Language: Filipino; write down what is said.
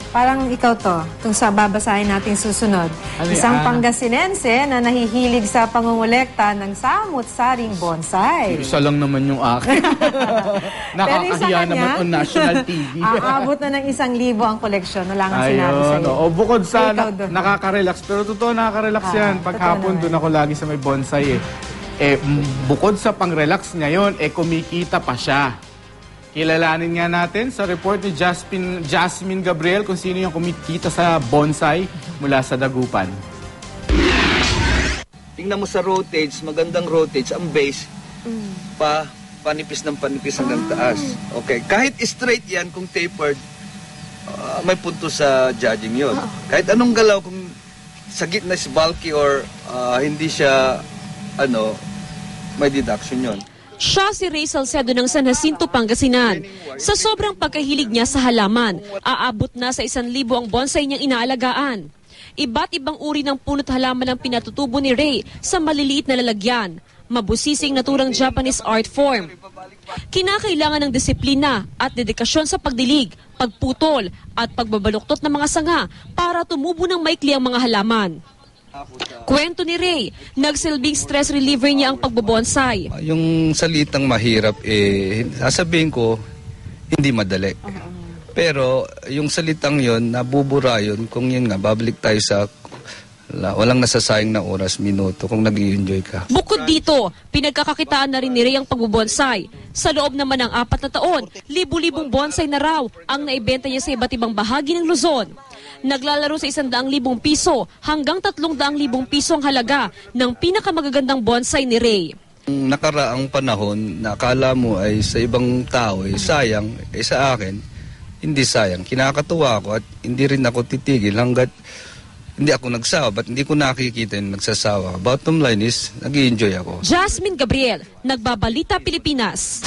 Parang ikaw to, itong sa babasahin natin susunod. Isang Pangasinense na nahihilig sa pangungulekta ng samut-saring bonsai. Isa lang naman yung akin. Nakakahiya naman on national TV. Aabot na ng 1,000 ang koleksyon. Wala nga sinabi sa'yo. O bukod sa nakaka-relax, pero totoo nakaka-relax yan. Paghapon doon ako lagi sa may bonsai bukod sa pang-relax ngayon, kumikita pa siya. Kilalanin nga natin sa report ni Jasmine Gabriel kung sino yung kumikita sa bonsai mula sa Dagupan. Tingnan mo sa rotage, magandang rotage, ang base, panipis ng panipis hanggang taas. Okay, kahit straight yan, kung tapered, may punto sa judging yon. Kahit anong galaw, kung sa gitna is bulky or hindi siya, may deduction yon. Siya si Ray Salcedo ng San Jacinto, Pangasinan. Sa sobrang pagkahilig niya sa halaman, aabot na sa 1,000 ang bonsai niyang inaalagaan. Iba't ibang uri ng punot halaman ang pinatutubo ni Ray sa maliliit na lalagyan. Mabusising naturang Japanese art form. Kinakailangan ng disiplina at dedikasyon sa pagdilig, pagputol at pagbabaluktot ng mga sanga para tumubo ng maikli ang mga halaman. Kwento ni Ray, nagsilbing stress reliever niya ang pagbobonsai. Yung salitang mahirap, sasabihin ko, hindi madali. Pero yung salitang yon, nabubura yun, kung yun nga, babalik tayo sa walang nasasayang na oras, minuto, kung nag-i-enjoy ka. Bukod dito, pinagkakakitaan na rin ni Ray ang pagbobonsai. Sa loob naman ng 4 na taon, libu-libong bonsai na raw ang naibenta niya sa iba't ibang bahagi ng Luzon. Naglalaro sa 100,000 piso hanggang 300,000 piso ang halaga ng pinakamagagandang bonsai ni Ray. Nakaraang panahon, nakala mo ay sa ibang tao ay sayang, sa akin, hindi sayang. Kinakatuwa ako at hindi rin ako titigil hanggat hindi ako nagsawa, ba't hindi ko nakikita yung nagsasawa. Bottom line is, nag-i-enjoy ako. Jasmine Gabriel, Nagbabalita Pilipinas.